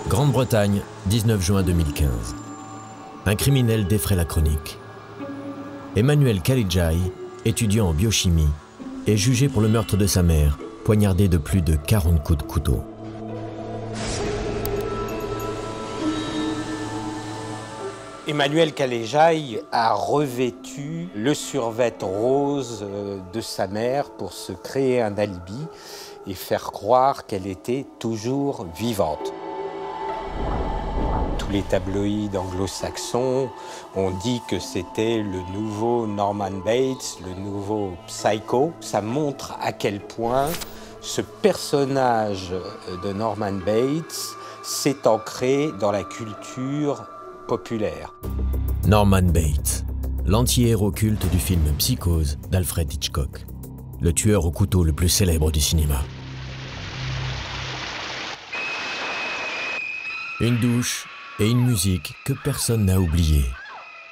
Grande-Bretagne, 19 juin 2015. Un criminel défraie la chronique. Emmanuel Kalijai, étudiant en biochimie, est jugé pour le meurtre de sa mère, poignardé de plus de 40 coups de couteau. Emmanuel Kalijai a revêtu le survêt rose de sa mère pour se créer un alibi et faire croire qu'elle était toujours vivante. Tous les tabloïds anglo-saxons ont dit que c'était le nouveau Norman Bates, le nouveau Psycho. Ça montre à quel point ce personnage de Norman Bates s'est ancré dans la culture populaire. Norman Bates, l'anti-héros culte du film Psychose d'Alfred Hitchcock, le tueur au couteau le plus célèbre du cinéma. Une douche et une musique que personne n'a oubliée.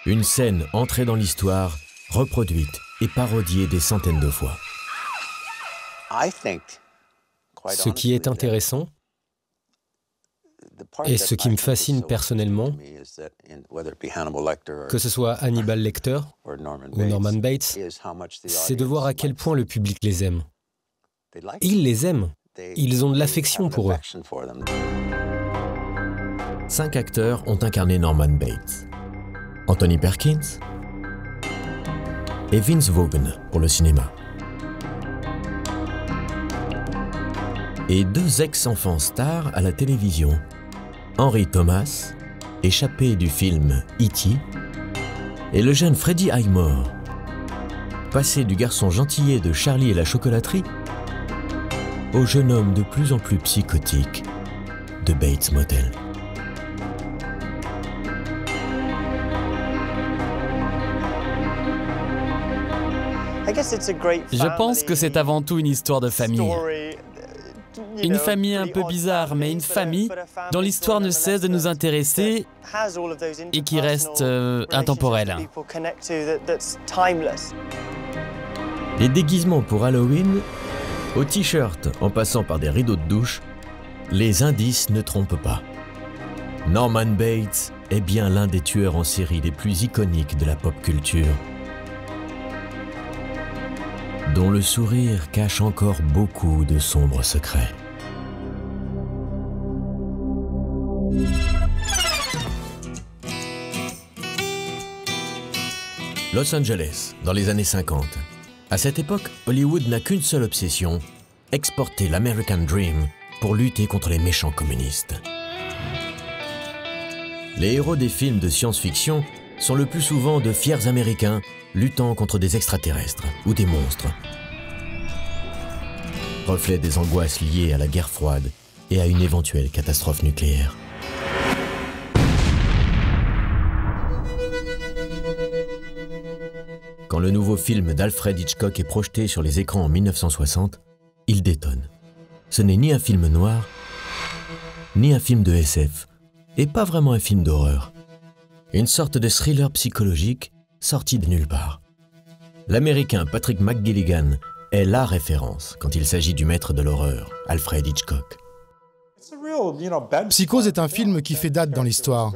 Une scène entrée dans l'histoire, reproduite et parodiée des centaines de fois. Ce qui est intéressant, et ce qui me fascine personnellement, que ce soit Hannibal Lecter ou Norman Bates, c'est de voir à quel point le public les aime. Ils les aiment, ils ont de l'affection pour eux. 5 acteurs ont incarné Norman Bates. Anthony Perkins et Vince Vaughn pour le cinéma. Et 2 ex-enfants stars à la télévision, Henry Thomas, échappé du film E.T., et le jeune Freddie Highmore, passé du garçon gentillet de Charlie et la chocolaterie au jeune homme de plus en plus psychotique de Bates Motel. Je pense que c'est avant tout une histoire de famille. Une famille un peu bizarre, mais une famille dont l'histoire ne cesse de nous intéresser et qui reste intemporelle. Les déguisements pour Halloween, aux t-shirts en passant par des rideaux de douche, les indices ne trompent pas. Norman Bates est bien l'un des tueurs en série les plus iconiques de la pop culture, dont le sourire cache encore beaucoup de sombres secrets. Los Angeles, dans les années 50. À cette époque, Hollywood n'a qu'une seule obsession, exporter l'American Dream pour lutter contre les méchants communistes. Les héros des films de science-fiction sont le plus souvent de fiers Américains luttant contre des extraterrestres ou des monstres. Reflet des angoisses liées à la guerre froide et à une éventuelle catastrophe nucléaire. Quand le nouveau film d'Alfred Hitchcock est projeté sur les écrans en 1960, il détonne. Ce n'est ni un film noir, ni un film de SF, et pas vraiment un film d'horreur. Une sorte de thriller psychologique sorti de nulle part. L'Américain Patrick McGilligan est la référence quand il s'agit du maître de l'horreur, Alfred Hitchcock. Psychose est un film qui fait date dans l'histoire.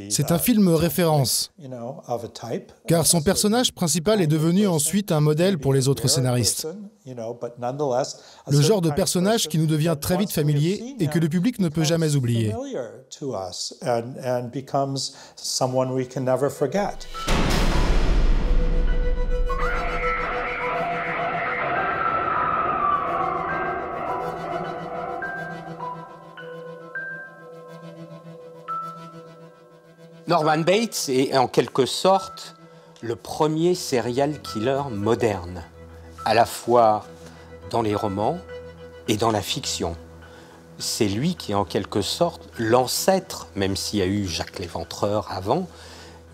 C'est un film référence, car son personnage principal est devenu ensuite un modèle pour les autres scénaristes. Le genre de personnage qui nous devient très vite familier et que le public ne peut jamais oublier. Norman Bates est en quelque sorte le premier serial killer moderne, à la fois dans les romans et dans la fiction. C'est lui qui est en quelque sorte l'ancêtre, même s'il y a eu Jacques l'Éventreur avant,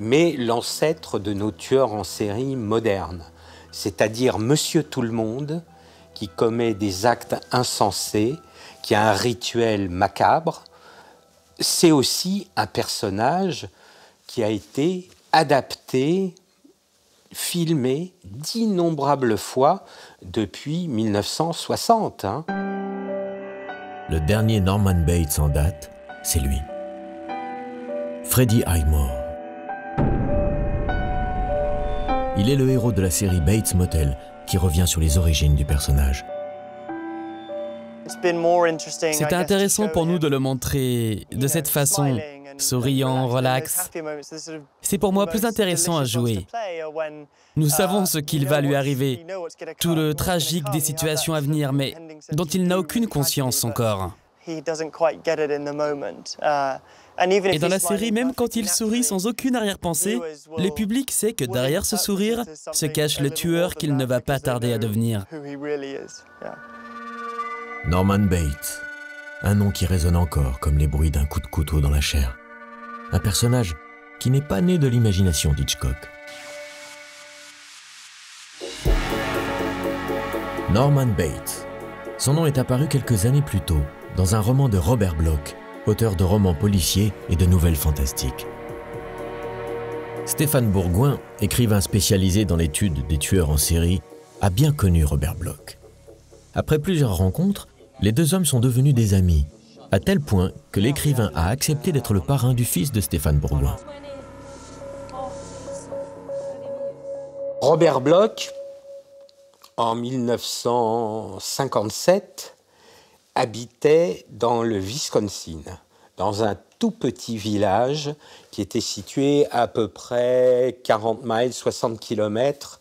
mais l'ancêtre de nos tueurs en série modernes, c'est-à-dire Monsieur Tout-le-Monde, qui commet des actes insensés, qui a un rituel macabre. C'est aussi un personnage qui a été adapté, filmé d'innombrables fois depuis 1960. Le dernier Norman Bates en date, c'est lui. Freddie Highmore. Il est le héros de la série Bates Motel, qui revient sur les origines du personnage. C'était intéressant pour nous de le montrer de cette façon, souriant, relax. C'est pour moi plus intéressant à jouer. Nous savons ce qu'il va lui arriver, tout le tragique des situations à venir, mais dont il n'a aucune conscience encore. Et dans la série, même quand il sourit sans aucune arrière-pensée, le public sait que derrière ce sourire se cache le tueur qu'il ne va pas tarder à devenir. Norman Bates, un nom qui résonne encore comme les bruits d'un coup de couteau dans la chair. Un personnage qui n'est pas né de l'imagination d'Hitchcock. Norman Bates. Son nom est apparu quelques années plus tôt dans un roman de Robert Bloch, auteur de romans policiers et de nouvelles fantastiques. Stéphane Bourgoin, écrivain spécialisé dans l'étude des tueurs en série, a bien connu Robert Bloch. Après plusieurs rencontres, les deux hommes sont devenus des amis, à tel point que l'écrivain a accepté d'être le parrain du fils de Stéphane Bourgoin. Robert Bloch, en 1957, habitait dans le Wisconsin, dans un tout petit village qui était situé à peu près 40 miles, 60 km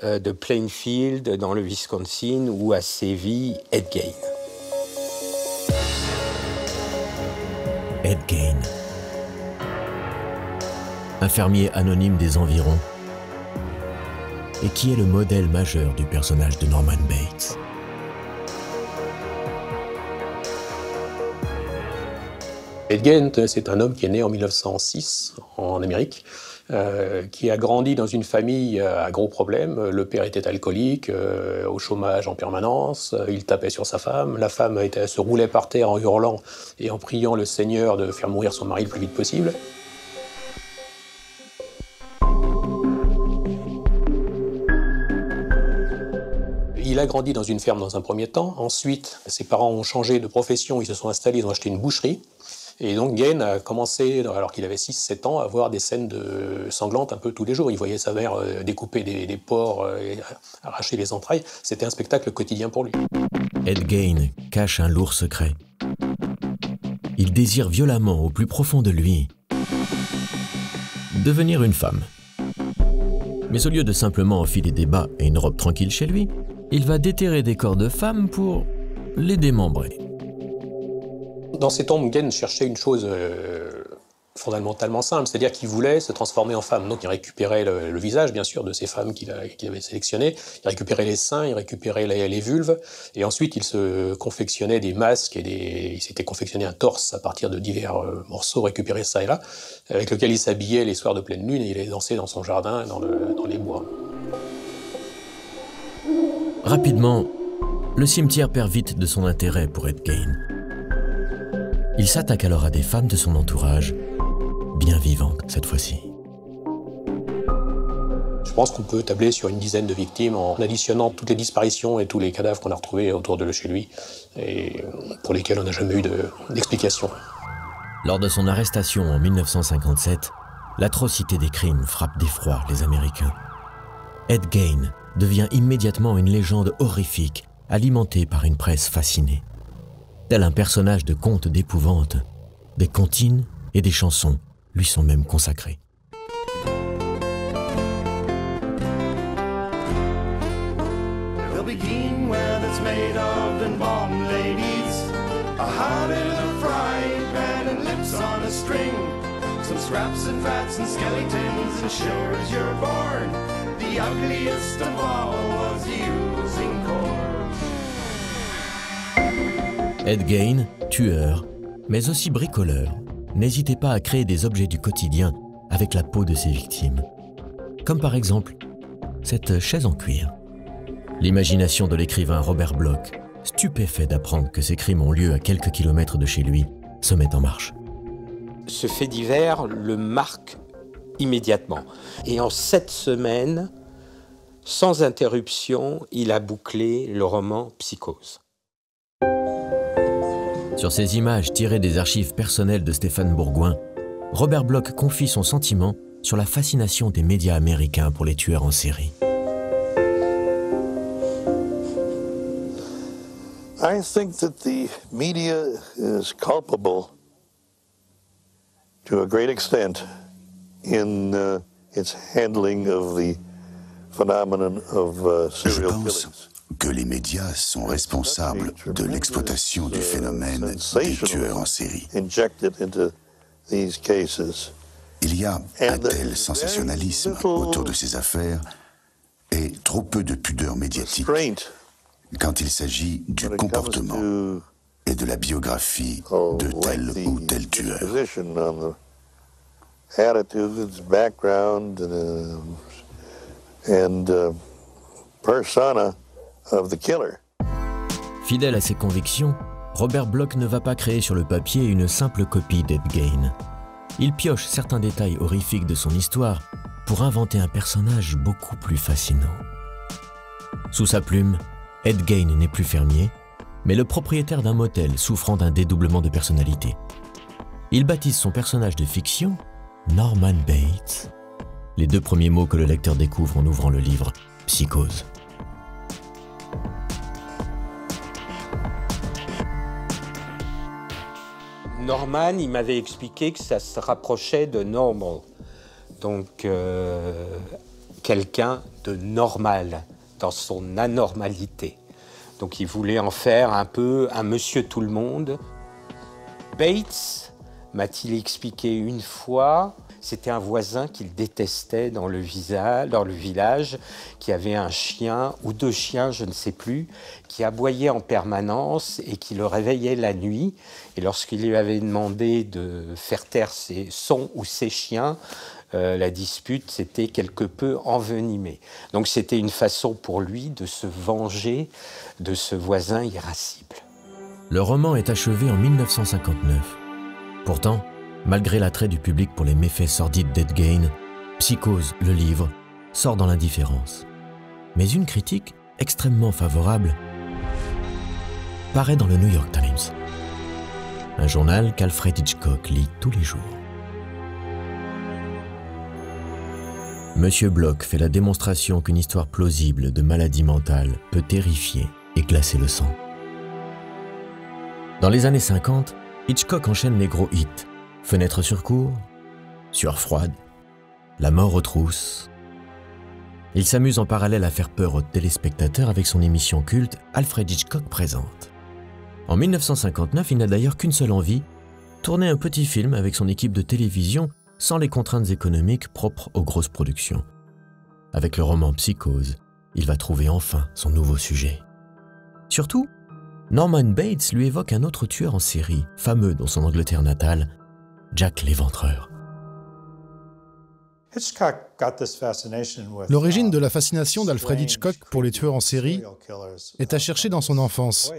de Plainfield, dans le Wisconsin, où a sévi Ed Gein. Ed Gein, un fermier anonyme des environs, et qui est le modèle majeur du personnage de Norman Bates. Ed Gein, c'est un homme qui est né en 1906 en Amérique, qui a grandi dans une famille à gros problèmes. Le père était alcoolique, au chômage en permanence, il tapait sur sa femme, la femme se roulait par terre en hurlant et en priant le Seigneur de faire mourir son mari le plus vite possible. Il a grandi dans une ferme dans un premier temps. Ensuite, ses parents ont changé de profession, ils se sont installés, ils ont acheté une boucherie. Et donc Gein a commencé, alors qu'il avait 6-7 ans, à voir des scènes sanglantes un peu tous les jours. Il voyait sa mère découper des porcs et arracher les entrailles. C'était un spectacle quotidien pour lui. Ed Gein cache un lourd secret. Il désire violemment, au plus profond de lui, devenir une femme. Mais au lieu de simplement enfiler des bas et une robe tranquille chez lui, il va déterrer des corps de femmes pour les démembrer. Dans ses tombes, Gein cherchait une chose fondamentalement simple, c'est-à-dire qu'il voulait se transformer en femme. Donc il récupérait le visage, bien sûr, de ces femmes qu'il avait sélectionnées, il récupérait les seins, il récupérait les vulves, et ensuite il se confectionnait des masques et il s'était confectionné un torse à partir de divers morceaux récupérés ça et là, avec lequel il s'habillait les soirs de pleine lune et il allait danser dans son jardin, dans les bois. Rapidement, le cimetière perd vite de son intérêt pour Ed Gein. Il s'attaque alors à des femmes de son entourage, bien vivantes cette fois-ci. Je pense qu'on peut tabler sur une dizaine de victimes en additionnant toutes les disparitions et tous les cadavres qu'on a retrouvés autour de chez lui, et pour lesquels on n'a jamais eu d'explication. Lors de son arrestation en 1957, l'atrocité des crimes frappe d'effroi les Américains. Ed Gein devient immédiatement une légende horrifique, alimentée par une presse fascinée. Tel un personnage de conte d'épouvante, des comptines et des chansons lui sont même consacrées. Ed Gein, tueur, mais aussi bricoleur, n'hésitait pas à créer des objets du quotidien avec la peau de ses victimes. Comme par exemple, cette chaise en cuir. L'imagination de l'écrivain Robert Bloch, stupéfait d'apprendre que ces crimes ont lieu à quelques kilomètres de chez lui, se met en marche. Ce fait divers le marque immédiatement. Et en 7 semaines, sans interruption, il a bouclé le roman Psychose. Sur ces images tirées des archives personnelles de Stéphane Bourgoin, Robert Bloch confie son sentiment sur la fascination des médias américains pour les tueurs en série. I think that the media is culpable to a great extent in its handling of the phenomenon of serial killings. Que les médias sont responsables de l'exploitation du phénomène des tueurs en série. Il y a un tel sensationnalisme autour de ces affaires et trop peu de pudeur médiatique quand il s'agit du comportement et de la biographie de tel ou tel tueur. Fidèle à ses convictions, Robert Bloch ne va pas créer sur le papier une simple copie d'Ed Gein. Il pioche certains détails horrifiques de son histoire pour inventer un personnage beaucoup plus fascinant. Sous sa plume, Ed Gein n'est plus fermier, mais le propriétaire d'un motel souffrant d'un dédoublement de personnalité. Il baptise son personnage de fiction Norman Bates, les deux premiers mots que le lecteur découvre en ouvrant le livre Psychose. Norman, il m'avait expliqué que ça se rapprochait de normal, donc quelqu'un de normal dans son anormalité. Donc il voulait en faire un peu un monsieur tout le monde. Bates, m'a-t-il expliqué une fois, c'était un voisin qu'il détestait dans le village, qui avait un chien ou deux chiens, je ne sais plus, qui aboyait en permanence et qui le réveillait la nuit. Et lorsqu'il lui avait demandé de faire taire son ou ses chiens, la dispute s'était quelque peu envenimée. Donc c'était une façon pour lui de se venger de ce voisin irascible. Le roman est achevé en 1959. Pourtant, malgré l'attrait du public pour les méfaits sordides d'Ed Gein, Psychose, le livre, sort dans l'indifférence. Mais une critique extrêmement favorable paraît dans le New York Times, un journal qu'Alfred Hitchcock lit tous les jours. Monsieur Bloch fait la démonstration qu'une histoire plausible de maladie mentale peut terrifier et glacer le sang. Dans les années 50, Hitchcock enchaîne les gros hits. Fenêtre sur cour, Sueur froide, La mort aux trousses. Il s'amuse en parallèle à faire peur aux téléspectateurs avec son émission culte Alfred Hitchcock présente. En 1959, il n'a d'ailleurs qu'une seule envie, tourner un petit film avec son équipe de télévision sans les contraintes économiques propres aux grosses productions. Avec le roman Psychose, il va trouver enfin son nouveau sujet. Surtout, Norman Bates lui évoque un autre tueur en série, fameux dans son Angleterre natale, Jack l'Éventreur. L'origine de la fascination d'Alfred Hitchcock pour les tueurs en série est à chercher dans son enfance.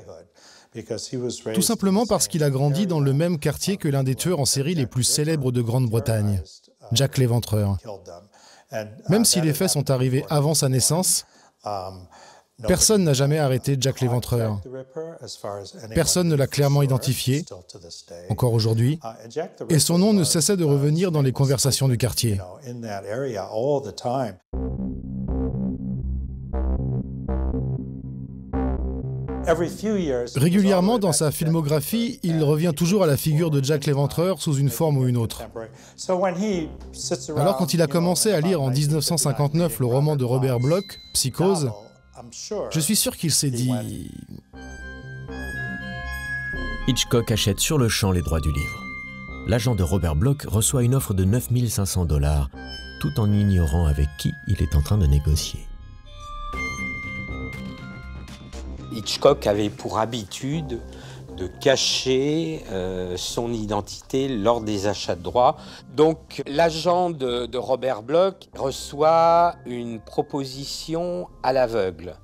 Tout simplement parce qu'il a grandi dans le même quartier que l'un des tueurs en série les plus célèbres de Grande-Bretagne, Jack l'Éventreur. Même si les faits sont arrivés avant sa naissance, personne n'a jamais arrêté Jack l'Éventreur. Personne ne l'a clairement identifié, encore aujourd'hui, et son nom ne cessait de revenir dans les conversations du quartier. Régulièrement dans sa filmographie, il revient toujours à la figure de Jack l'Éventreur sous une forme ou une autre. Alors quand il a commencé à lire en 1959 le roman de Robert Bloch, Psychose, je suis sûr qu'il s'est dit... Hitchcock achète sur le champ les droits du livre. L'agent de Robert Bloch reçoit une offre de 9 500 $, tout en ignorant avec qui il est en train de négocier. Hitchcock avait pour habitude de cacher son identité lors des achats de droits. Donc l'agent de Robert Bloch reçoit une proposition à l'aveugle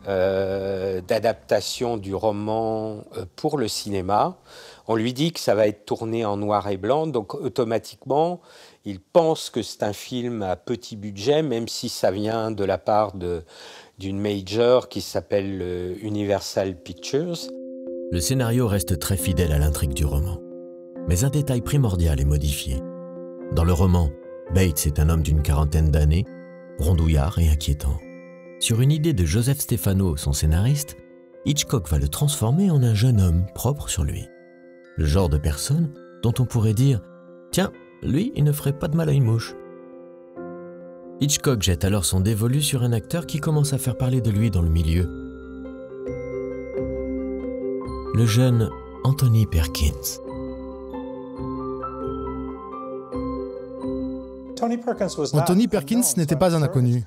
d'adaptation du roman pour le cinéma. On lui dit que ça va être tourné en noir et blanc, donc automatiquement, il pense que c'est un film à petit budget, même si ça vient de la part d'une major qui s'appelle Universal Pictures. Le scénario reste très fidèle à l'intrigue du roman. Mais un détail primordial est modifié. Dans le roman, Bates est un homme d'une quarantaine d'années, rondouillard et inquiétant. Sur une idée de Joseph Stefano, son scénariste, Hitchcock va le transformer en un jeune homme propre sur lui. Le genre de personne dont on pourrait dire « Tiens, lui, il ne ferait pas de mal à une mouche ». Hitchcock jette alors son dévolu sur un acteur qui commence à faire parler de lui dans le milieu. Le jeune Anthony Perkins. Anthony Perkins n'était pas un inconnu.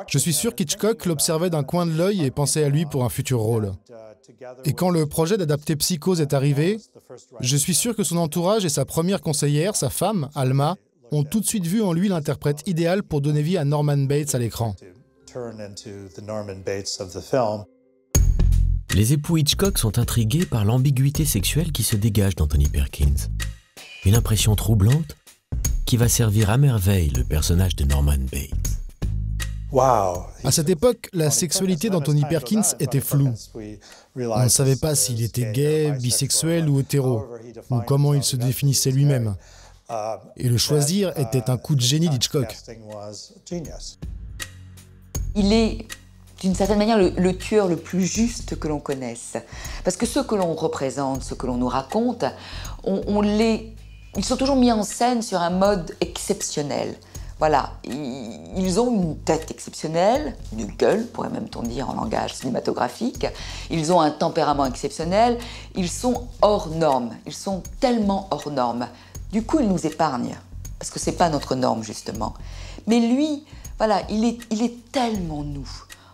Je suis sûr qu'Hitchcock l'observait d'un coin de l'œil et pensait à lui pour un futur rôle. Et quand le projet d'adapter Psychose est arrivé, je suis sûr que son entourage et sa première conseillère, sa femme, Alma, ont tout de suite vu en lui l'interprète idéal pour donner vie à Norman Bates à l'écran. Les époux Hitchcock sont intrigués par l'ambiguïté sexuelle qui se dégage d'Anthony Perkins. Une impression troublante qui va servir à merveille le personnage de Norman Bates. À cette époque, la sexualité d'Anthony Perkins était floue. On ne savait pas s'il était gay, bisexuel ou hétéro, ou comment il se définissait lui-même. Et le choisir était un coup de génie d'Hitchcock. Il est, d'une certaine manière, le tueur le plus juste que l'on connaisse. Parce que ceux que l'on représente, ceux que l'on nous raconte, ils sont toujours mis en scène sur un mode exceptionnel. Voilà, ils ont une tête exceptionnelle, une gueule, pourrait même-on dire en langage cinématographique. Ils ont un tempérament exceptionnel, ils sont hors normes, ils sont tellement hors normes. Du coup, ils nous épargnent, parce que c'est pas notre norme, justement. Mais lui, voilà, il est tellement nous.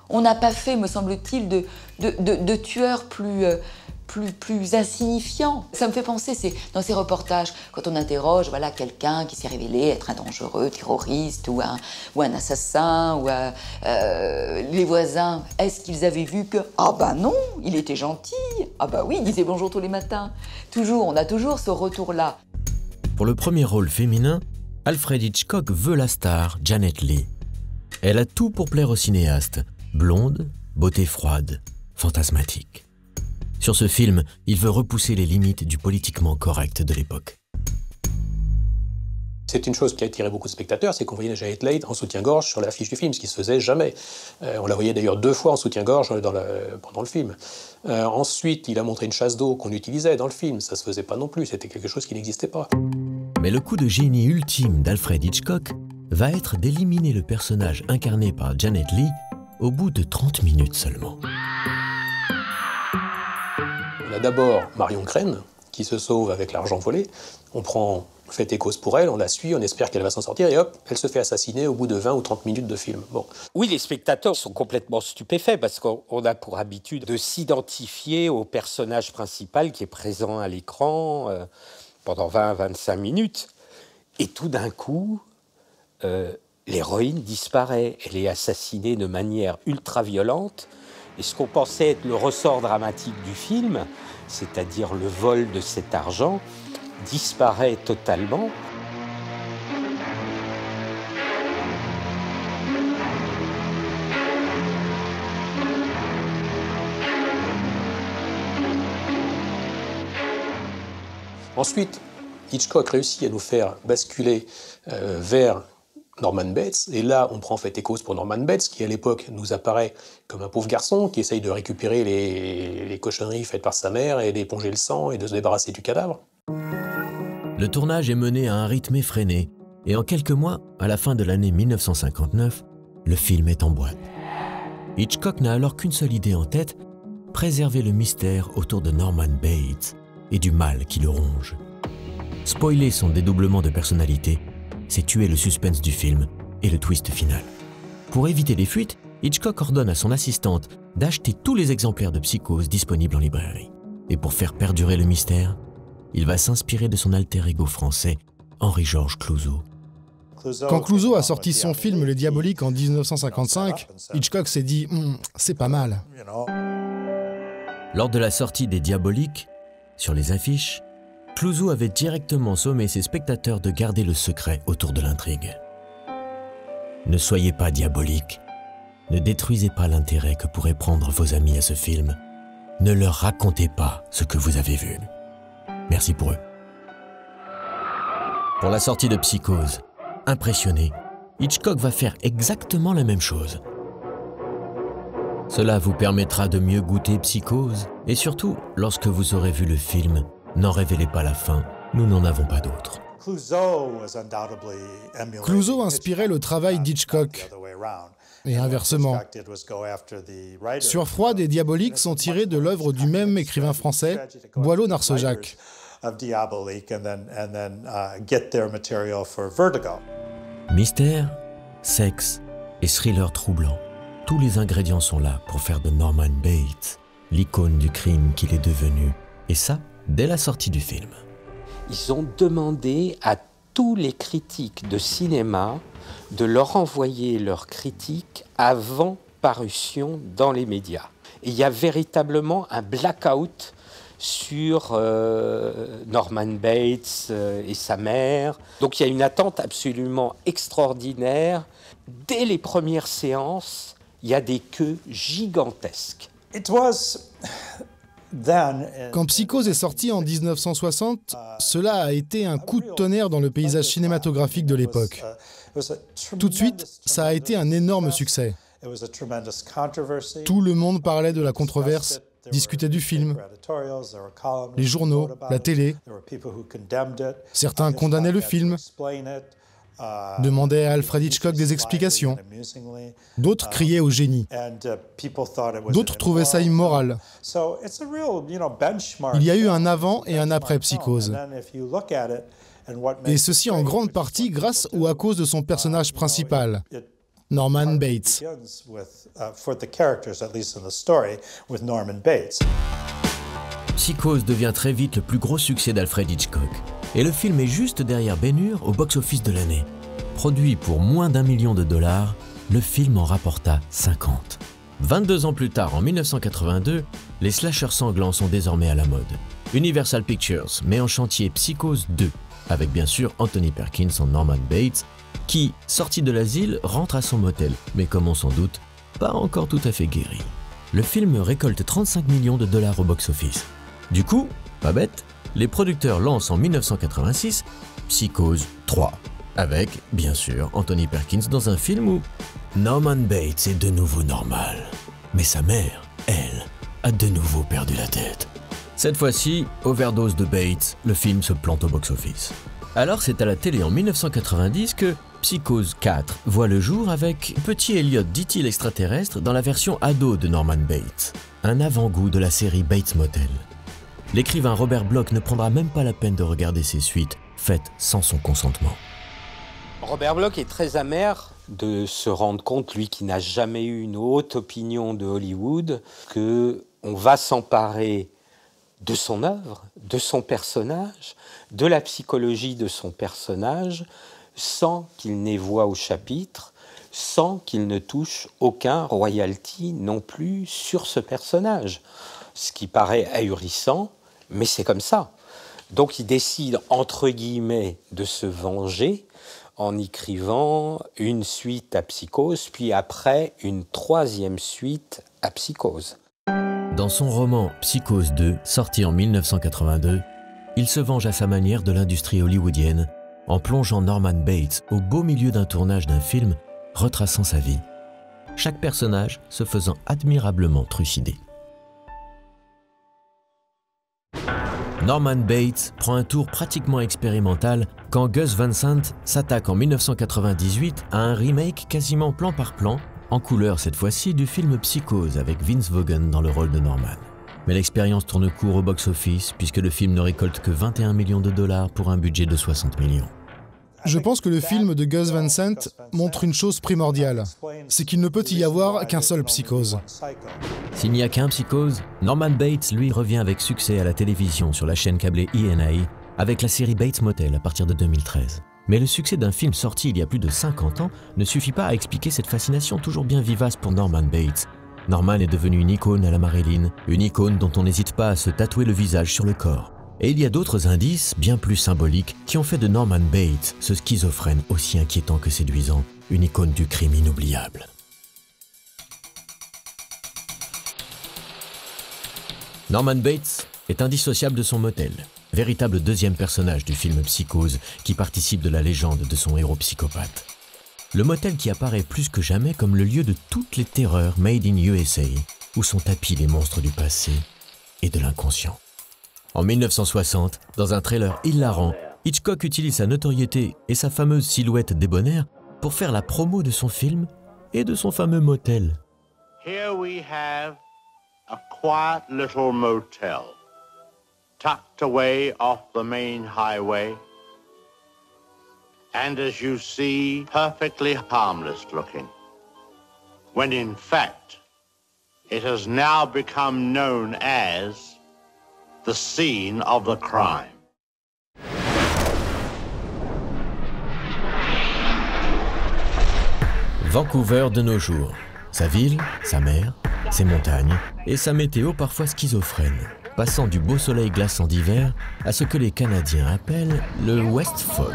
On n'a pas fait, me semble-t-il, de tueur plus insignifiant. Ça me fait penser, c'est dans ces reportages, quand on interroge voilà, quelqu'un qui s'est révélé être un dangereux terroriste ou un assassin, ou les voisins, est-ce qu'ils avaient vu que « Ah bah non, il était gentil, ah bah oui, il disait bonjour tous les matins ». On a toujours ce retour-là. Pour le premier rôle féminin, Alfred Hitchcock veut la star Janet Leigh. Elle a tout pour plaire au cinéaste. Blonde, beauté froide, fantasmatique. Sur ce film, il veut repousser les limites du politiquement correct de l'époque. C'est une chose qui a attiré beaucoup de spectateurs, c'est qu'on voyait Janet Leigh en soutien-gorge sur l'affiche du film, ce qui se faisait jamais. On la voyait d'ailleurs 2 fois en soutien-gorge pendant le film. Ensuite, il a montré une chasse d'eau qu'on utilisait dans le film, ça se faisait pas non plus, c'était quelque chose qui n'existait pas. Mais le coup de génie ultime d'Alfred Hitchcock va être d'éliminer le personnage incarné par Janet Leigh au bout de 30 minutes seulement. On a d'abord Marion Crane, qui se sauve avec l'argent volé. On prend fait et cause pour elle, on la suit, on espère qu'elle va s'en sortir, et hop, elle se fait assassiner au bout de 20 ou 30 minutes de film. Bon. Oui, les spectateurs sont complètement stupéfaits, parce qu'on a pour habitude de s'identifier au personnage principal qui est présent à l'écran pendant 20-25 minutes. Et tout d'un coup, l'héroïne disparaît. Elle est assassinée de manière ultra-violente. Et ce qu'on pensait être le ressort dramatique du film, c'est-à-dire le vol de cet argent, disparaît totalement. Ensuite, Hitchcock réussit à nous faire basculer vers Norman Bates, et là on prend fait et cause pour Norman Bates, qui à l'époque nous apparaît comme un pauvre garçon qui essaye de récupérer les cochonneries faites par sa mère et d'éponger le sang et de se débarrasser du cadavre. Le tournage est mené à un rythme effréné, et en quelques mois, à la fin de l'année 1959, le film est en boîte. Hitchcock n'a alors qu'une seule idée en tête, préserver le mystère autour de Norman Bates et du mal qui le ronge. Spoiler son dédoublement de personnalité, c'est tuer le suspense du film et le twist final. Pour éviter les fuites, Hitchcock ordonne à son assistante d'acheter tous les exemplaires de Psychose disponibles en librairie. Et pour faire perdurer le mystère, il va s'inspirer de son alter ego français, Henri-Georges Clouzot. Quand Clouzot a sorti son film Les Diaboliques en 1955, Hitchcock s'est dit « c'est pas mal ». Lors de la sortie des Diaboliques, sur les affiches, Clouzot avait directement sommé ses spectateurs de garder le secret autour de l'intrigue. Ne soyez pas diaboliques, ne détruisez pas l'intérêt que pourraient prendre vos amis à ce film, Ne leur racontez pas ce que vous avez vu. Merci pour eux. Pour la sortie de Psychose, impressionné, Hitchcock va faire exactement la même chose. Cela vous permettra de mieux goûter Psychose et surtout, lorsque vous aurez vu le film, n'en révélez pas la fin, nous n'en avons pas d'autre. Clouzot inspirait le travail d'Hitchcock et inversement. Sur Froide et Diabolique sont tirés de l'œuvre du même écrivain français, Boileau-Narcejac. Mystère, sexe et thriller troublant. Tous les ingrédients sont là pour faire de Norman Bates l'icône du crime qu'il est devenu. Et ça, dès la sortie du film. Ils ont demandé à tous les critiques de cinéma de leur envoyer leurs critiques avant parution dans les médias. Et il y a véritablement un blackout sur Norman Bates et sa mère. Donc il y a une attente absolument extraordinaire. Dès les premières séances, il y a des queues gigantesques. Quand Psychose est sorti en 1960, cela a été un coup de tonnerre dans le paysage cinématographique de l'époque. Tout de suite, ça a été un énorme succès. Tout le monde parlait de la controverse, discutait du film, les journaux, la télé. Certains condamnaient le film, demandaient à Alfred Hitchcock des explications. D'autres criaient au génie. D'autres trouvaient ça immoral. Il y a eu un avant et un après Psychose. Et ceci en grande partie grâce ou à cause de son personnage principal, Norman Bates. Psychose devient très vite le plus gros succès d'Alfred Hitchcock. Et le film est juste derrière Ben-Hur au box-office de l'année. Produit pour moins d'1 million de dollars, le film en rapporta 50. 22 ans plus tard, en 1982, les slashers sanglants sont désormais à la mode. Universal Pictures met en chantier Psychose 2, avec bien sûr Anthony Perkins en Norman Bates, qui, sorti de l'asile, rentre à son motel, mais comme on s'en doute, pas encore tout à fait guéri. Le film récolte 35 millions de dollars au box-office. Du coup, pas bête, les producteurs lancent en 1986 Psychose 3, avec, bien sûr, Anthony Perkins dans un film où Norman Bates est de nouveau normal. Mais sa mère, elle, a de nouveau perdu la tête. Cette fois-ci, overdose de Bates, le film se plante au box-office. Alors c'est à la télé en 1990 que Psychose 4 voit le jour avec Petit Elliot dit-il extraterrestre dans la version ado de Norman Bates, un avant-goût de la série Bates Motel. L'écrivain Robert Bloch ne prendra même pas la peine de regarder ses suites, faites sans son consentement. Robert Bloch est très amer de se rendre compte, lui qui n'a jamais eu une haute opinion de Hollywood, qu'on va s'emparer de son œuvre, de son personnage, de la psychologie de son personnage, sans qu'il n'ait voix au chapitre, sans qu'il ne touche aucun royalty non plus sur ce personnage. Ce qui paraît ahurissant, mais c'est comme ça. Donc il décide, entre guillemets, de se venger en écrivant une suite à Psychose, puis après une troisième suite à Psychose. Dans son roman Psychose 2, sorti en 1982, il se venge à sa manière de l'industrie hollywoodienne en plongeant Norman Bates au beau milieu d'un tournage d'un film retraçant sa vie. Chaque personnage se faisant admirablement trucider. Norman Bates prend un tour pratiquement expérimental quand Gus Van Sant s'attaque en 1998 à un remake quasiment plan par plan, en couleur cette fois-ci, du film Psychose avec Vince Vaughn dans le rôle de Norman. Mais l'expérience tourne court au box-office puisque le film ne récolte que 21 millions de dollars pour un budget de 60 millions. Je pense que le film de Gus Van Sant montre une chose primordiale, c'est qu'il ne peut y avoir qu'un seul Psychose. S'il n'y a qu'un Psychose, Norman Bates, lui, revient avec succès à la télévision sur la chaîne câblée ENI avec la série Bates Motel à partir de 2013. Mais le succès d'un film sorti il y a plus de 50 ans ne suffit pas à expliquer cette fascination toujours bien vivace pour Norman Bates. Norman est devenu une icône à la Marilyn, une icône dont on n'hésite pas à se tatouer le visage sur le corps. Et il y a d'autres indices, bien plus symboliques, qui ont fait de Norman Bates ce schizophrène aussi inquiétant que séduisant, une icône du crime inoubliable. Norman Bates est indissociable de son motel, véritable deuxième personnage du film Psychose qui participe de la légende de son héros psychopathe. Le motel qui apparaît plus que jamais comme le lieu de toutes les terreurs made in USA, où sont tapis les monstres du passé et de l'inconscient. En 1960, dans un trailer hilarant, Hitchcock utilise sa notoriété et sa fameuse silhouette débonnaire pour faire la promo de son film et de son fameux motel. Here we have a quiet little motel, tucked away off the main highway, and as you see, perfectly harmless looking, when in fact, it has now become known as the scene of the crime. Vancouver de nos jours. Sa ville, sa mer, ses montagnes et sa météo parfois schizophrène, passant du beau soleil glaçant d'hiver à ce que les Canadiens appellent le West Fog.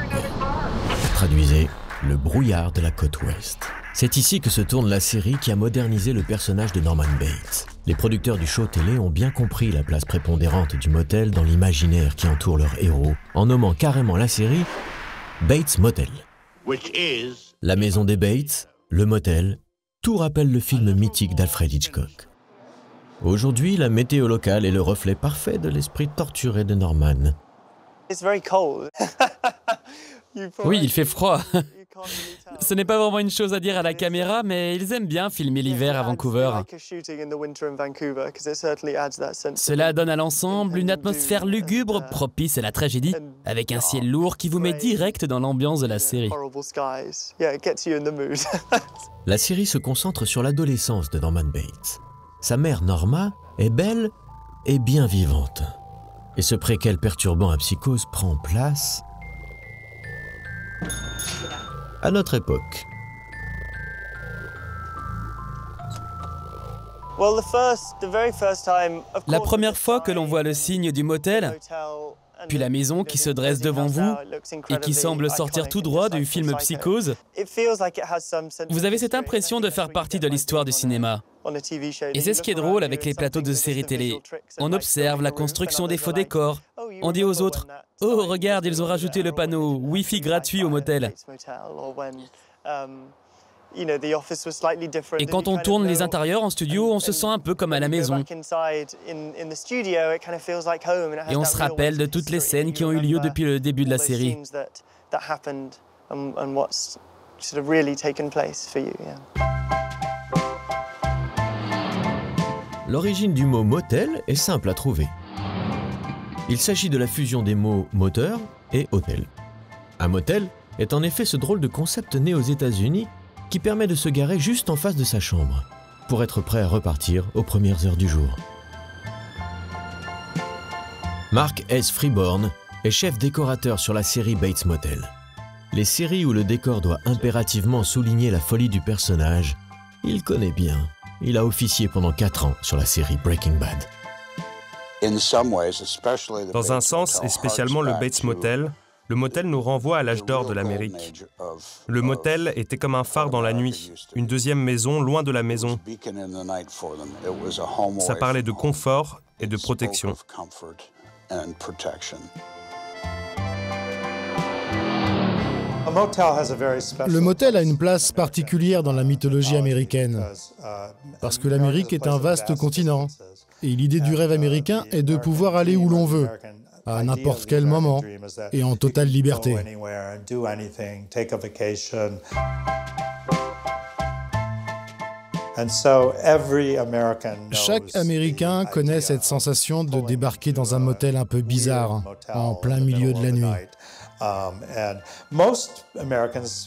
Traduisez, le brouillard de la côte ouest. C'est ici que se tourne la série qui a modernisé le personnage de Norman Bates. Les producteurs du show télé ont bien compris la place prépondérante du motel dans l'imaginaire qui entoure leur héros, en nommant carrément la série Bates Motel. La maison des Bates, le motel, tout rappelle le film mythique d'Alfred Hitchcock. Aujourd'hui, la météo locale est le reflet parfait de l'esprit torturé de Norman. Oui, il fait froid. Ce n'est pas vraiment une chose à dire à la caméra, mais ils aiment bien filmer l'hiver à Vancouver. Cela donne à l'ensemble une atmosphère lugubre propice à la tragédie, avec un ciel lourd qui vous met direct dans l'ambiance de la série. La série se concentre sur l'adolescence de Norman Bates. Sa mère Norma est belle et bien vivante. Et ce préquel perturbant à Psychose prend place à notre époque. La première fois que l'on voit le signe du motel, puis la maison qui se dresse devant vous et qui semble sortir tout droit du film Psychose, vous avez cette impression de faire partie de l'histoire du cinéma. Et c'est ce qui est drôle avec les plateaux de séries télé. On observe la construction des faux décors. On dit aux autres « Oh, regarde, ils ont rajouté le panneau Wi-Fi gratuit au motel ». Et quand on tourne les intérieurs en studio, on se sent un peu comme à la maison. Et on se rappelle de toutes les scènes qui ont eu lieu depuis le début de la série. L'origine du mot motel est simple à trouver. Il s'agit de la fusion des mots moteur et hôtel. Un motel est en effet ce drôle de concept né aux États-Unis qui permet de se garer juste en face de sa chambre, pour être prêt à repartir aux premières heures du jour. Mark S. Freeborn est chef décorateur sur la série Bates Motel. Les séries où le décor doit impérativement souligner la folie du personnage, il connaît bien. Il a officié pendant 4 ans sur la série Breaking Bad. Dans un sens, et spécialement le Bates Motel, le motel nous renvoie à l'âge d'or de l'Amérique. Le motel était comme un phare dans la nuit, une deuxième maison loin de la maison. Ça parlait de confort et de protection. Le motel a une place particulière dans la mythologie américaine, parce que l'Amérique est un vaste continent, et l'idée du rêve américain est de pouvoir aller où l'on veut, à n'importe quel moment, et en totale liberté. Chaque Américain connaît cette sensation de débarquer dans un motel un peu bizarre, en plein milieu de la nuit.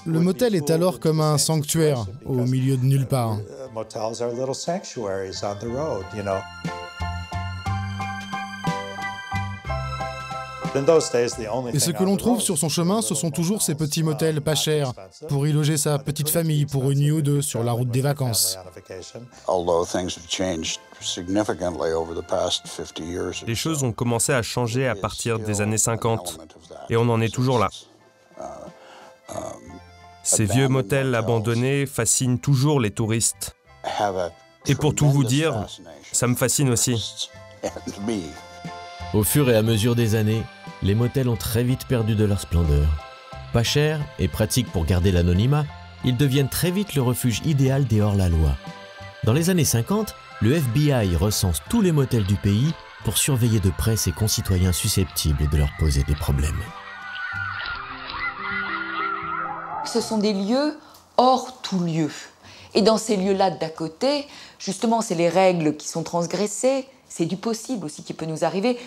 Le motel est alors comme un sanctuaire au milieu de nulle part. Et ce que l'on trouve sur son chemin, ce sont toujours ces petits motels pas chers, pour y loger sa petite famille pour une nuit ou deux sur la route des vacances. Les choses ont commencé à changer à partir des années 50, et on en est toujours là. Ces vieux motels abandonnés fascinent toujours les touristes. Et pour tout vous dire, ça me fascine aussi. Au fur et à mesure des années, les motels ont très vite perdu de leur splendeur. Pas chers et pratiques pour garder l'anonymat, ils deviennent très vite le refuge idéal des hors-la-loi. Dans les années 50, le FBI recense tous les motels du pays pour surveiller de près ses concitoyens susceptibles de leur poser des problèmes. Ce sont des lieux hors tout lieu. Et dans ces lieux-là d'à côté, justement, c'est les règles qui sont transgressées, c'est du possible aussi qui peut nous arriver,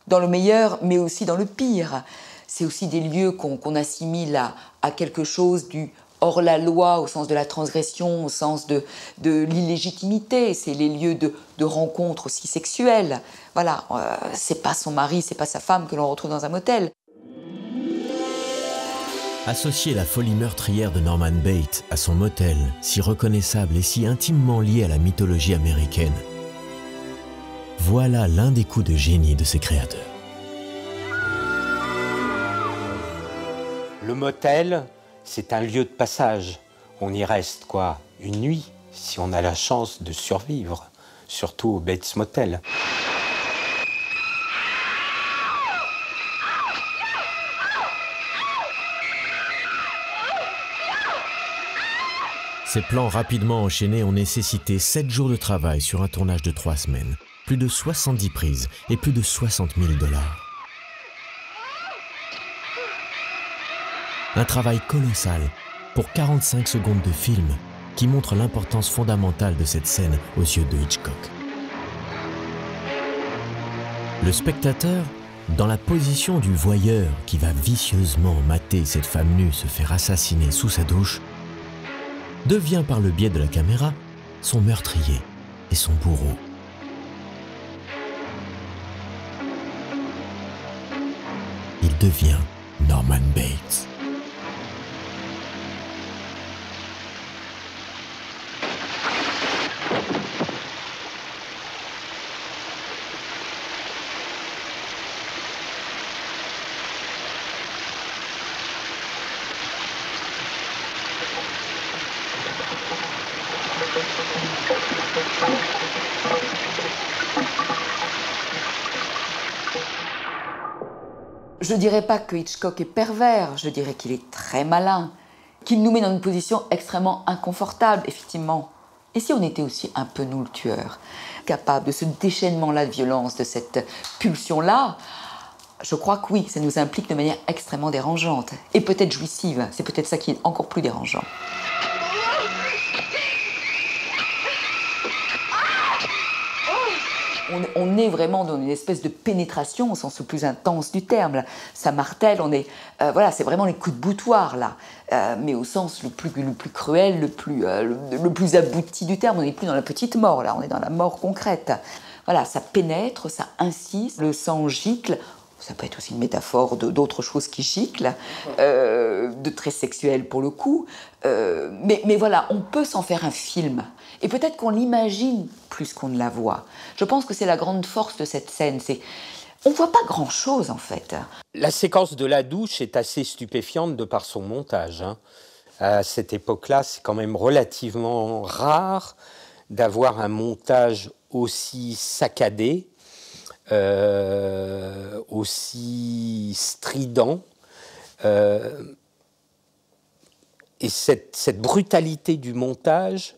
dans le meilleur, mais aussi dans le pire. C'est aussi des lieux qu'on assimile à quelque chose du hors-la-loi, au sens de la transgression, au sens de l'illégitimité. C'est les lieux de rencontres aussi sexuelles. Voilà, c'est pas son mari, c'est pas sa femme que l'on retrouve dans un motel. Associer la folie meurtrière de Norman Bates à son motel, si reconnaissable et si intimement lié à la mythologie américaine, voilà l'un des coups de génie de ses créateurs. Le motel, c'est un lieu de passage. On y reste quoi? Une nuit, si on a la chance de survivre, surtout au Bates Motel. Ces plans rapidement enchaînés ont nécessité 7 jours de travail sur un tournage de 3 semaines, plus de 70 prises et plus de 60 000 $. Un travail colossal pour 45 secondes de film qui montre l'importance fondamentale de cette scène aux yeux de Hitchcock. Le spectateur, dans la position du voyeur qui va vicieusement mater cette femme nue se faire assassiner sous sa douche, devient par le biais de la caméra son meurtrier et son bourreau. Il devient Norman Bates. Je ne dirais pas que Hitchcock est pervers, je dirais qu'il est très malin, qu'il nous met dans une position extrêmement inconfortable, effectivement. Et si on était aussi un peu nous le tueur, capable de ce déchaînement-là de violence, de cette pulsion-là, je crois que oui, ça nous implique de manière extrêmement dérangeante, et peut-être jouissive, c'est peut-être ça qui est encore plus dérangeant. On est vraiment dans une espèce de pénétration au sens le plus intense du terme. Là. Ça martèle, voilà, c'est vraiment les coups de boutoir là, mais au sens le plus cruel, le plus abouti du terme. On n'est plus dans la petite mort là, on est dans la mort concrète. Voilà, ça pénètre, ça insiste, le sang gicle. Ça peut être aussi une métaphore d'autres choses qui giclent, de très sexuel pour le coup. Mais voilà, on peut s'en faire un film. Et peut-être qu'on l'imagine plus qu'on ne la voit. Je pense que c'est la grande force de cette scène. On ne voit pas grand-chose, en fait. La séquence de la douche est assez stupéfiante de par son montage. Hein. À cette époque-là, c'est quand même relativement rare d'avoir un montage aussi saccadé, aussi strident. Et cette brutalité du montage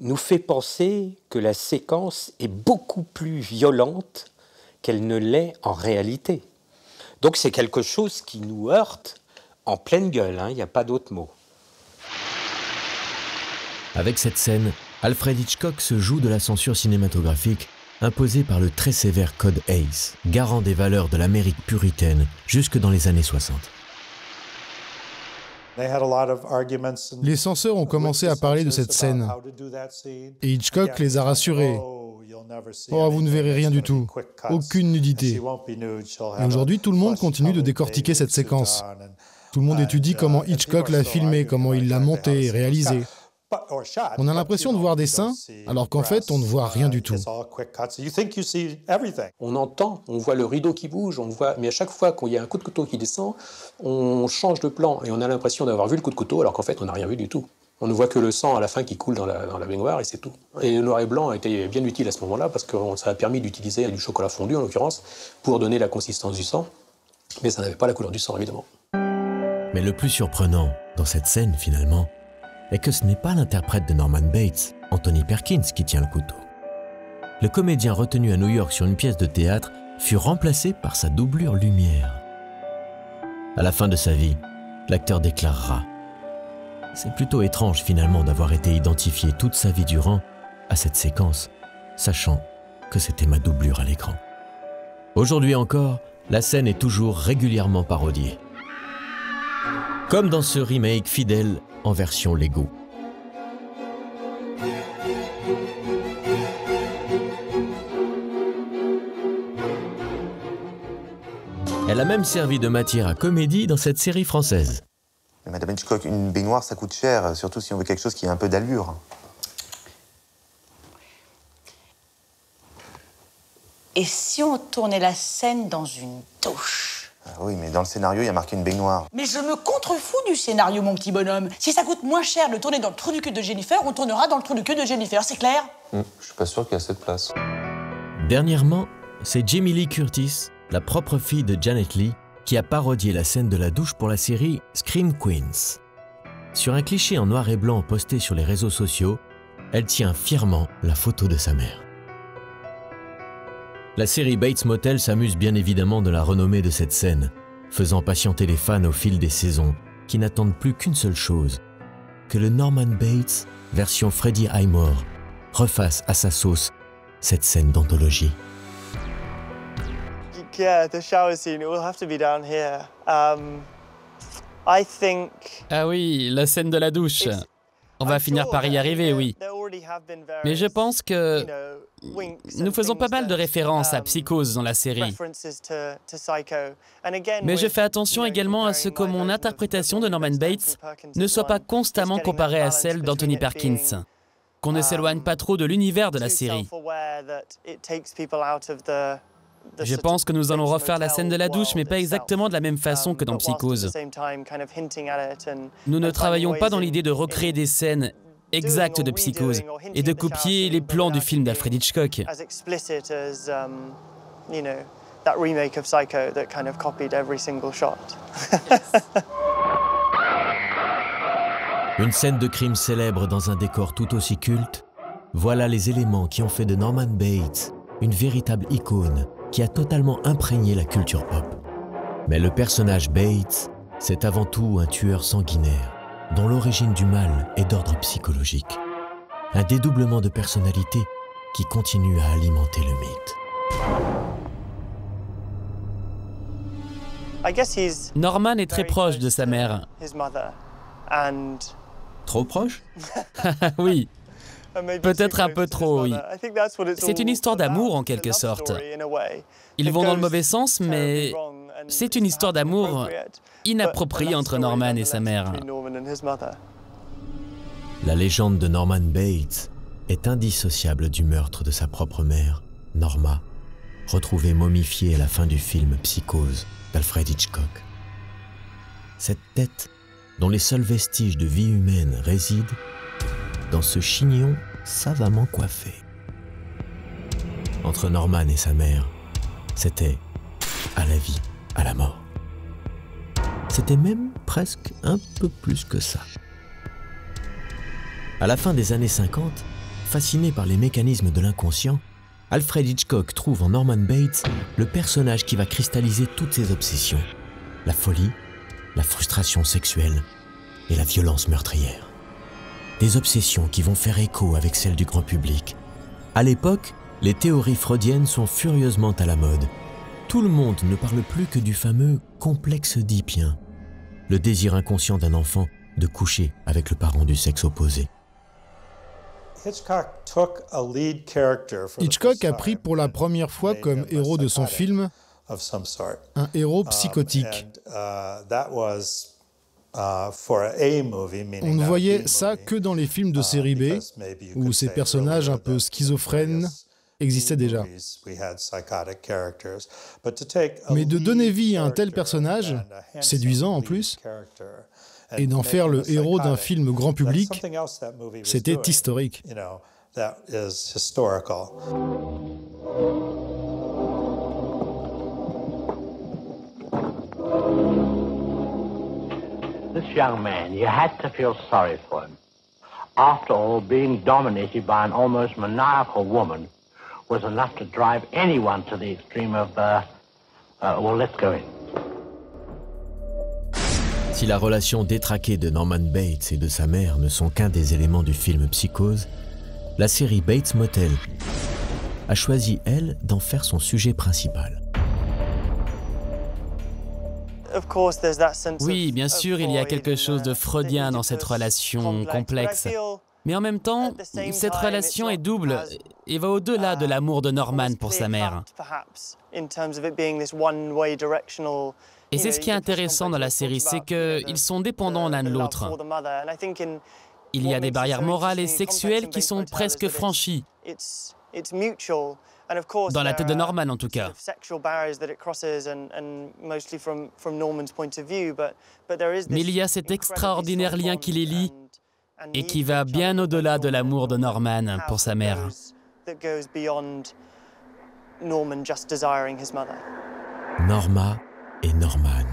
nous fait penser que la séquence est beaucoup plus violente qu'elle ne l'est en réalité. Donc c'est quelque chose qui nous heurte en pleine gueule, hein, il n'y a pas d'autre mot. Avec cette scène, Alfred Hitchcock se joue de la censure cinématographique imposée par le très sévère Code Hays, garant des valeurs de l'Amérique puritaine jusque dans les années 60. Les censeurs ont commencé à parler de cette scène et Hitchcock les a rassurés. Oh, vous ne verrez rien du tout, aucune nudité. Et aujourd'hui, tout le monde continue de décortiquer cette séquence. Tout le monde étudie comment Hitchcock l'a filmé, comment il l'a monté et réalisé. On a l'impression de voir des seins, alors qu'en fait, on ne voit rien du tout. On entend, on voit le rideau qui bouge, mais à chaque fois qu'il y a un coup de couteau qui descend, on change de plan et on a l'impression d'avoir vu le coup de couteau, alors qu'en fait, on n'a rien vu du tout. On ne voit que le sang à la fin qui coule dans la baignoire et c'est tout. Et le noir et blanc a été bien utile à ce moment-là parce que ça a permis d'utiliser du chocolat fondu en l'occurrence pour donner la consistance du sang, mais ça n'avait pas la couleur du sang évidemment. Mais le plus surprenant dans cette scène finalement est que ce n'est pas l'interprète de Norman Bates, Anthony Perkins, qui tient le couteau. Le comédien retenu à New York sur une pièce de théâtre fut remplacé par sa doublure lumière. À la fin de sa vie, l'acteur déclarera: c'est plutôt étrange finalement d'avoir été identifié toute sa vie durant à cette séquence, sachant que c'était ma doublure à l'écran. Aujourd'hui encore, la scène est toujours régulièrement parodiée. Comme dans ce remake fidèle en version Lego. Elle a même servi de matière à comédie dans cette série française. Madame Hitchcock, une baignoire, ça coûte cher, surtout si on veut quelque chose qui a un peu d'allure. Et si on tournait la scène dans une douche? Ah oui, mais dans le scénario, il y a marqué une baignoire. Mais je me contrefous du scénario, mon petit bonhomme. Si ça coûte moins cher de tourner dans le trou du cul de Jennifer, on tournera dans le trou du cul de Jennifer, c'est clair? Je suis pas sûr qu'il y a assez de place. Dernièrement, c'est Jamie Lee Curtis, la propre fille de Janet Leigh, qui a parodié la scène de la douche pour la série Scream Queens. Sur un cliché en noir et blanc posté sur les réseaux sociaux, elle tient fièrement la photo de sa mère. La série Bates Motel s'amuse bien évidemment de la renommée de cette scène, faisant patienter les fans au fil des saisons qui n'attendent plus qu'une seule chose, que le Norman Bates, version Freddie Highmore, refasse à sa sauce cette scène d'anthologie. Yeah, the shower scene, it will have to be down here. I think... Ah oui, la scène de la douche. On va finir par y arriver, oui. Mais je pense que nous faisons pas mal de références à Psychose dans la série. Mais je fais attention également à ce que mon interprétation de Norman Bates ne soit pas constamment comparée à celle d'Anthony Perkins, qu'on ne s'éloigne pas trop de l'univers de la série. Je pense que nous allons refaire la scène de la douche, mais pas exactement de la même façon que dans Psychose. Nous ne travaillons pas dans l'idée de recréer des scènes exactes de Psychose et de copier les plans du film d'Alfred Hitchcock. Une scène de crime célèbre dans un décor tout aussi culte, voilà les éléments qui ont fait de Norman Bates une véritable icône qui a totalement imprégné la culture pop. Mais le personnage Bates, c'est avant tout un tueur sanguinaire, dont l'origine du mal est d'ordre psychologique. Un dédoublement de personnalité qui continue à alimenter le mythe. Norman est très proche de sa mère. Trop proche? Oui. Peut-être un peu trop, oui. C'est une histoire d'amour en quelque sorte. Ils vont dans le mauvais sens, mais c'est une histoire d'amour inappropriée entre Norman et sa mère. La légende de Norman Bates est indissociable du meurtre de sa propre mère, Norma, retrouvée momifiée à la fin du film Psychose d'Alfred Hitchcock. Cette tête, dont les seuls vestiges de vie humaine résident dans ce chignon savamment coiffé. Entre Norman et sa mère, c'était à la vie, à la mort. C'était même presque un peu plus que ça. À la fin des années 50, fasciné par les mécanismes de l'inconscient, Alfred Hitchcock trouve en Norman Bates le personnage qui va cristalliser toutes ses obsessions. La folie, la frustration sexuelle et la violence meurtrière. Des obsessions qui vont faire écho avec celles du grand public. À l'époque, les théories freudiennes sont furieusement à la mode. Tout le monde ne parle plus que du fameux complexe oedipien, le désir inconscient d'un enfant de coucher avec le parent du sexe opposé. Hitchcock a pris pour la première fois comme héros de son film un héros psychotique. On ne voyait ça que dans les films de série B, où ces personnages un peu schizophrènes existaient déjà. Mais de donner vie à un tel personnage, séduisant en plus, Et d'en faire le héros d'un film grand public, c'était historique. This young man, you had to feel sorry for him. After all, being dominated by an almost maniacal woman was enough to drive anyone to the extreme of, well, let's go in. Si la relation détraquée de Norman Bates et de sa mère ne sont qu'un des éléments du film Psychose, la série Bates Motel a choisi, elle, d'en faire son sujet principal. Oui, bien sûr, il y a quelque chose de freudien dans cette relation complexe. Mais en même temps, cette relation est double et va au-delà de l'amour de Norman pour sa mère. Et c'est ce qui est intéressant dans la série, c'est qu'ils sont dépendants l'un de l'autre. Il y a des barrières morales et sexuelles qui sont presque franchies. Dans la tête de Norman, en tout cas. Mais il y a cet extraordinaire lien qui les lie et qui va bien au-delà de l'amour de Norman pour sa mère. Norma et Norman,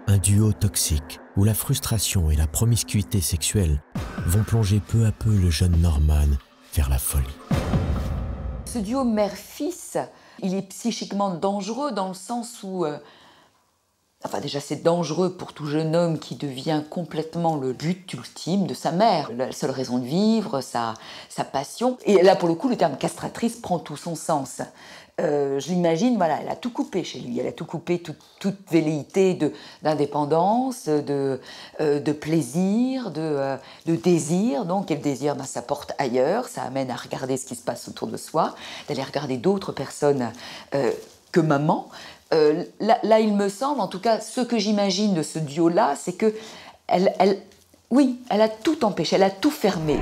un duo toxique où la frustration et la promiscuité sexuelle vont plonger peu à peu le jeune Norman vers la folie. Ce duo mère-fils, il est psychiquement dangereux dans le sens où... Enfin déjà c'est dangereux pour tout jeune homme qui devient complètement le but ultime de sa mère. La seule raison de vivre, sa passion. Et là pour le coup le terme castratrice prend tout son sens. Je l'imagine, voilà, elle a tout coupé chez lui. Elle a tout coupé, toute velléité d'indépendance, de plaisir, de désir. Donc, et le désir, ça porte ailleurs. Ça amène à regarder ce qui se passe autour de soi, d'aller regarder d'autres personnes que maman. Là, il me semble, en tout cas, ce que j'imagine de ce duo-là, c'est que elle a tout empêché, elle a tout fermé.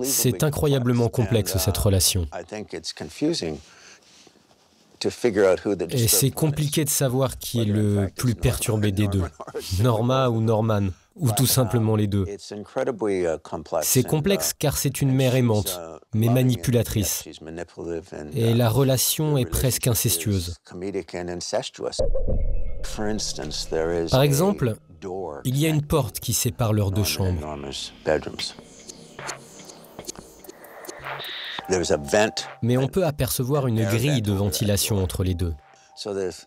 C'est incroyablement complexe, cette relation. Et c'est compliqué de savoir qui est le plus perturbé des deux, Norma ou Norman, ou tout simplement les deux. C'est complexe car c'est une mère aimante, mais manipulatrice. Et la relation est presque incestueuse. Par exemple, il y a une porte qui sépare leurs deux chambres. Mais on peut apercevoir une grille de ventilation entre les deux.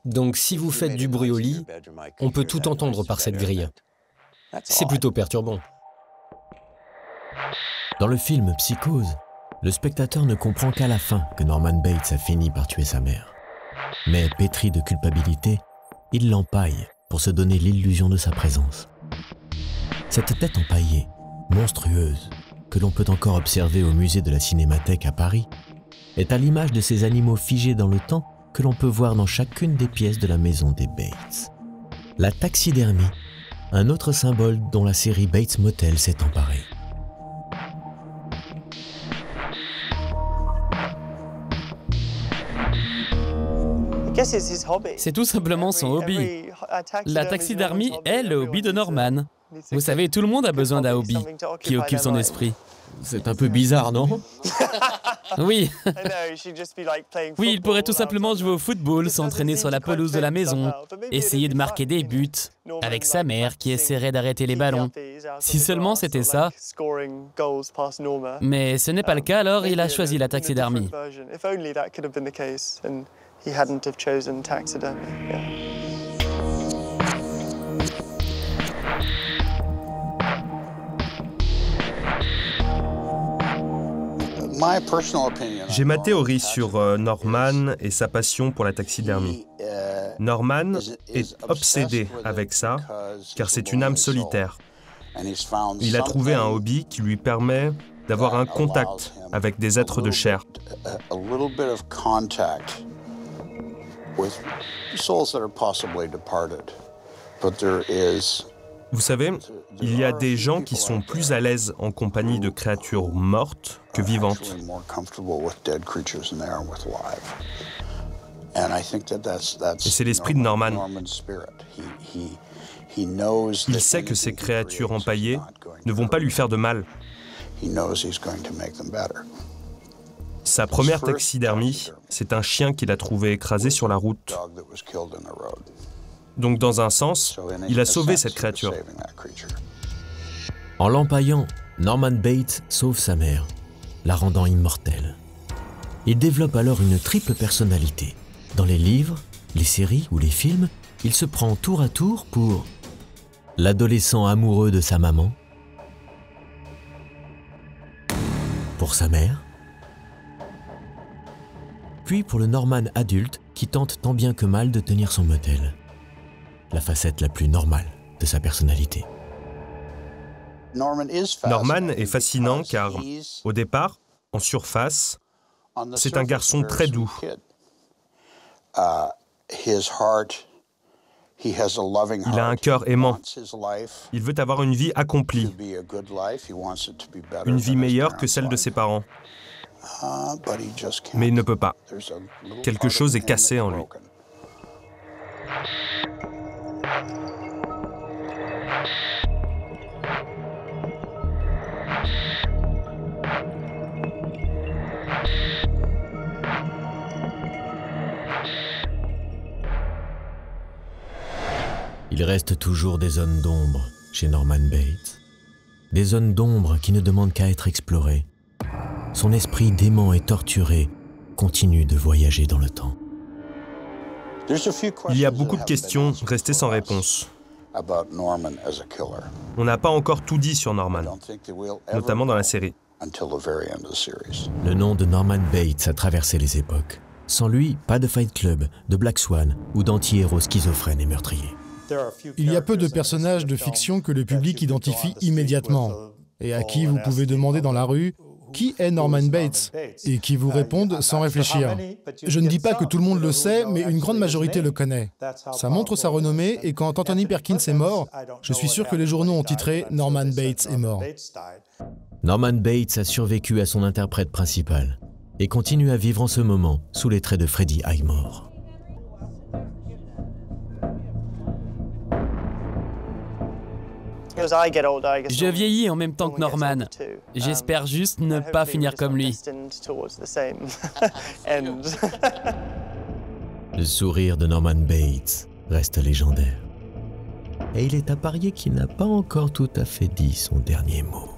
Donc si vous faites du bruit au lit, on peut tout entendre par cette grille. C'est plutôt perturbant. Dans le film Psychose, le spectateur ne comprend qu'à la fin que Norman Bates a fini par tuer sa mère. Mais pétri de culpabilité, il l'empaille pour se donner l'illusion de sa présence. Cette tête empaillée, monstrueuse, que l'on peut encore observer au musée de la Cinémathèque à Paris, est à l'image de ces animaux figés dans le temps que l'on peut voir dans chacune des pièces de la maison des Bates. La taxidermie, un autre symbole dont la série Bates Motel s'est emparée. C'est tout simplement son hobby. La taxidermie est le hobby de Norman. Vous savez, tout le monde a besoin d'un hobby qui occupe son esprit. C'est un peu bizarre, non? Oui. Oui, il pourrait tout simplement jouer au football, s'entraîner sur la pelouse de la maison, essayer de marquer des buts, avec sa mère qui essaierait d'arrêter les ballons. Si seulement c'était ça. Mais ce n'est pas le cas, alors il a choisi la taxidermie. J'ai ma théorie sur Norman et sa passion pour la taxidermie. Norman est obsédé avec ça, car c'est une âme solitaire. Il a trouvé un hobby qui lui permet d'avoir un contact avec des êtres de chair. Vous savez, il y a des gens qui sont plus à l'aise en compagnie de créatures mortes que vivantes. Et c'est l'esprit de Norman. Il sait que ces créatures empaillées ne vont pas lui faire de mal. Sa première taxidermie, c'est un chien qu'il a trouvé écrasé sur la route. Donc dans un sens, il a sauvé cette créature. En l'empaillant, Norman Bates sauve sa mère, la rendant immortelle. Il développe alors une triple personnalité. Dans les livres, les séries ou les films, il se prend tour à tour pour l'adolescent amoureux de sa maman, pour sa mère, puis pour le Norman adulte qui tente tant bien que mal de tenir son modèle. La facette la plus normale de sa personnalité. Norman est fascinant car, au départ, en surface, c'est un garçon très doux. Il a un cœur aimant. Il veut avoir une vie accomplie, une vie meilleure que celle de ses parents. Mais il ne peut pas. Quelque chose est cassé en lui. Il reste toujours des zones d'ombre chez Norman Bates. Des zones d'ombre qui ne demandent qu'à être explorées. Son esprit dément et torturé continue de voyager dans le temps. Il y a beaucoup de questions restées sans réponse. On n'a pas encore tout dit sur Norman, notamment dans la série. Le nom de Norman Bates a traversé les époques. Sans lui, pas de Fight Club, de Black Swan ou d'anti-héros schizophrènes et meurtriers. Il y a peu de personnages de fiction que le public identifie immédiatement et à qui vous pouvez demander dans la rue « Qui est Norman Bates ?» et qui vous répondent sans réfléchir. Je ne dis pas que tout le monde le sait, mais une grande majorité le connaît. Ça montre sa renommée et quand Anthony Perkins est mort, je suis sûr que les journaux ont titré « Norman Bates est mort ». Norman Bates a survécu à son interprète principal et continue à vivre en ce moment sous les traits de Freddie Highmore. Je vieillis en même temps que Norman. J'espère juste ne pas finir comme lui. Le sourire de Norman Bates reste légendaire. Et il est à parier qu'il n'a pas encore tout à fait dit son dernier mot.